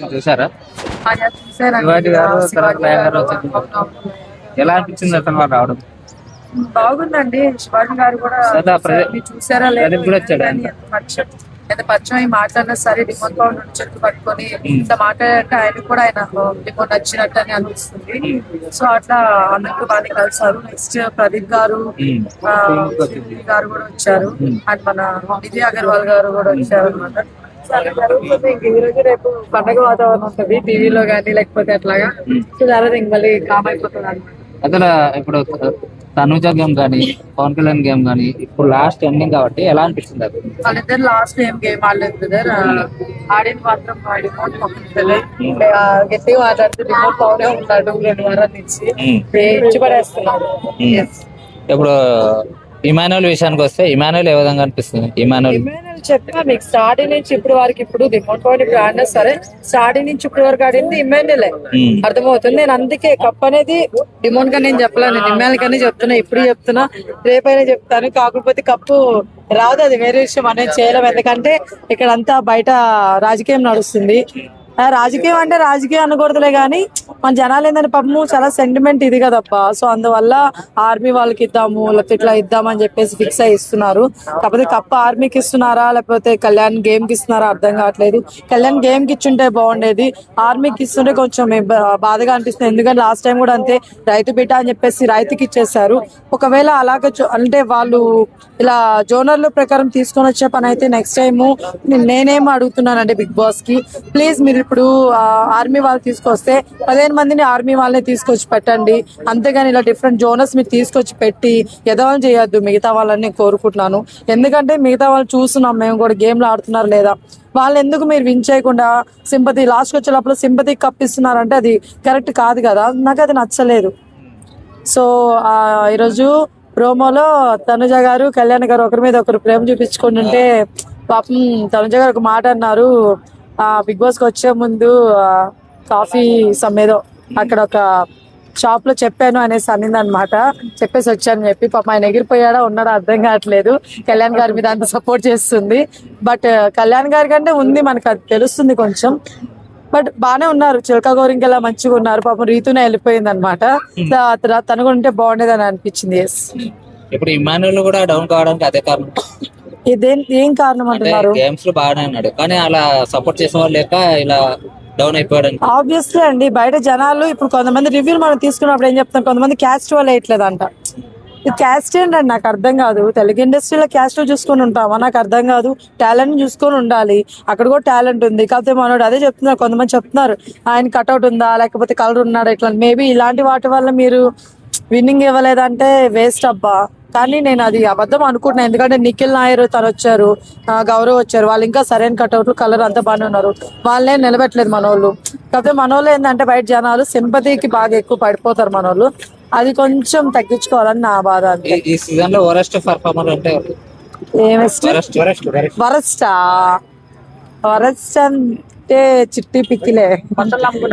చూసారా? శివాజీ గారు తర్వాత లయ గారు వచ్చారు. ఎలా అనిపించింది అతను వాళ్ళు రావడం? బాగుందండి. శివాజీ గారు కూడా చూసారా లేదు కూడా వచ్చాడు ఆయన. ఎంత పరిచయం మాట్లాడినా సరే రిమోట్ పవన్ చెట్టు పట్టుకొని ఇట్లా మాట్లాడంటే ఆయన కూడా ఆయన రిమోట్ నచ్చినట్టు అని అనిపిస్తుంది. సో అట్లా అందరికీ బాగా కలిసారు. నెక్స్ట్ ప్రదీప్ గారు గారు కూడా వచ్చారు అండ్ మన విజయ్ అగర్వాల్ గారు కూడా వచ్చారు అనమాట. జరుగుతుంది ఇంక ఈ రోజు రేపు పండగ వాతావరణం ఉంటది టీవీలో గానీ లేకపోతే అట్లాగా. సో తర్వాత ఇంక మళ్ళీ కామ్ అయిపోతుంది అనమాట. అసలు ఇప్పుడు తనుజ గేమ్ కానీ పవన్ కళ్యాణ్ గేమ్ కానీ ఇప్పుడు లాస్ట్ ఎండింగ్ కాబట్టి ఎలా అనిపిస్తుంది అది? వాళ్ళిద్దరు లాస్ట్ ఏం గేమ్ ఆడలేదు బ్రదర్. ఆడింది మాత్రం రిమోట్ పక్కన గట్టిగా మాట్లాడుతూ రిమోట్ పవనే ఉన్నాడు 2 వారాల నుంచి ఇచ్చి పడేస్తున్నాడు. ఇప్పుడు ఇమానుయల్ విషయానికి వస్తే ఇమానుయల్ ఏ విధంగా అనిపిస్తుంది? ఇమానుయల్ చెప్పినా మీకు స్టార్టింగ్ నుంచి ఇప్పుడు వరకు ఇప్పుడు రిమోట్ పవన్ ఇప్పుడు ఆడినా సరే స్టార్టింగ్ నుంచి ఇప్పుడు వరకు ఆడింది ఇమాన్యుయలే. అర్థమవుతుంది. నేను అందుకే కప్ అనేది డిమోన్ గా నేను చెప్పలేను, నేను ఇమాన్యుల్ గానే చెప్తున్నా. ఇప్పుడు చెప్తున్నా, రేపైనా చెప్తాను. కాకపోతే కప్పు రాదు, అది వేరే విషయం అనేది చేయలేము. ఎందుకంటే ఇక్కడ అంతా బయట రాజకీయం నడుస్తుంది. రాజకీయం అంటే రాజకీయం అనకూడదులే గానీ మన జనాలు ఏంటంటే పాపము చాలా సెంటిమెంట్ ఇది కదప్ప. సో అందువల్ల ఆర్మీ వాళ్ళకి ఇద్దాము లేకపోతే ఇట్లా ఇద్దామని చెప్పేసి ఫిక్స్ అయి ఇస్తున్నారు. కాకపోతే కప్ప ఆర్మీకి ఇస్తున్నారా లేకపోతే కళ్యాణ్ గేమ్ కి ఇస్తున్నారా అర్థం కావట్లేదు. కళ్యాణ్ గేమ్ కి ఇచ్చుంటే బాగుండేది, ఆర్మీకి ఇస్తుంటే కొంచెం బాధగా అనిపిస్తుంది. ఎందుకంటే లాస్ట్ టైం కూడా అంతే రైతు బిడ్డ అని చెప్పేసి రైతుకి ఇచ్చేసారు. ఒకవేళ అలాగే అంటే వాళ్ళు ఇలా జోనర్ల ప్రకారం తీసుకొని వచ్చే పని అయితే నెక్స్ట్ టైం నేనేం అడుగుతున్నానంటే బిగ్ బాస్ కి ప్లీజ్ మీరు ఇప్పుడు ఆర్మీ వాళ్ళు తీసుకొస్తే 15 మందిని ఆర్మీ వాళ్ళని తీసుకొచ్చి పెట్టండి. అంతేగాని ఇలా డిఫరెంట్ జోనర్స్ మీరు తీసుకొచ్చి పెట్టి ఎదవం చేయొద్దు మిగతా వాళ్ళని కోరుకుంటున్నాను. ఎందుకంటే మిగతా వాళ్ళు చూస్తున్నాం మేము కూడా గేమ్లు ఆడుతున్నారు లేదా. వాళ్ళు ఎందుకు మీరు విన్ చేయకుండా సింపతి లాస్ట్కి వచ్చేటప్పుడు సింపతి కప్పిస్తున్నారంటే అది కరెక్ట్ కాదు కదా. నాకు అది నచ్చలేదు. సో ఈరోజు ప్రోమోలో తనుజ గారు కళ్యాణ్ గారు ఒకరి మీద ఒకరు ప్రేమ చూపించుకుంటుంటే పాపం తనుజ గారు ఒక మాట అన్నారు, బిగ్ బాస్ కి వచ్చే ముందు కాఫీ సమ్మేదో అక్కడ ఒక షాప్ లో చెప్పాను అనేసి అనింది అనమాట. చెప్పేసి వచ్చాను చెప్పి పాప ఆయన ఎగిరిపోయాడా ఉన్నాడా అర్థం కావట్లేదు. కళ్యాణ్ గారి మీద అంత సపోర్ట్ చేస్తుంది. బట్ కళ్యాణ్ గారి కంటే ఉంది మనకు అది తెలుస్తుంది కొంచెం. బట్ బానే ఉన్నారు, చిలక గోరింకెలా మంచిగా ఉన్నారు. పాపం రీతునే వెళ్ళిపోయింది అనమాట. తను కూడా ఉంటే బాగుండేది అని అనిపించింది. ఎస్, ఇప్పుడు ఇమానుయల్ కూడా డౌన్ కావడానికి అదే కారణం. ఏం కారణం అంటున్నారు? గేమ్స్ లో బాగానే ఉన్నాడు కానీ అలా సపోర్ట్ చేసిన వాళ్ళు లేక ఇలా డౌన్ అయిపోయాడు. ఆబ్వియస్లీ అండి, బయట జనాలు ఇప్పుడు కొంతమంది రివ్యూలు మనం తీసుకున్నప్పుడు ఏం చెప్తాం, కొంతమంది క్యాస్ట్ వల్ల వేయట్లేదంట. ఇది క్యాస్ట్ ఏంటండి నాకు అర్థం కాదు. తెలుగు ఇండస్ట్రీలో క్యాస్ట్ చూసుకొని ఉంటామా నాకు అర్థం కాదు. టాలెంట్ చూసుకొని ఉండాలి, అక్కడ కూడా టాలెంట్ ఉంది. కాకపోతే మనోడు అదే చెప్తున్నారు, కొంతమంది చెప్తున్నారు ఆయన కట్అవుట్ ఉందా లేకపోతే కలర్ ఉన్నాడా ఇట్లా. మేబీ ఇలాంటి వాటి వల్ల మీరు విన్నింగ్ ఇవ్వలేదంటే వేస్ట్ అబ్బా. కానీ నేను అది అబద్ధం అనుకుంటున్నాను. ఎందుకంటే నిఖిల్ నాయర్ తను వచ్చారు, గౌరవ్ వచ్చారు, వాళ్ళు ఇంకా సరైన కట్అవుట్లు కలర్ అంతా బాగానే ఉన్నారు. వాళ్ళే నిలబెట్టలేదు మనోళ్ళు. కాకపోతే మనోళ్ళు ఏంటంటే బయట జనాలు సింపతికి బాగా ఎక్కువ పడిపోతారు మనోళ్ళు. అది కొంచెం తగ్గించుకోవాలని నా బాధ. ఈ సీజన్ లో వరస్ట్ పర్ఫార్మర్ అంటే వరస్ట్ అంటే చిట్టి పిక్కిలే.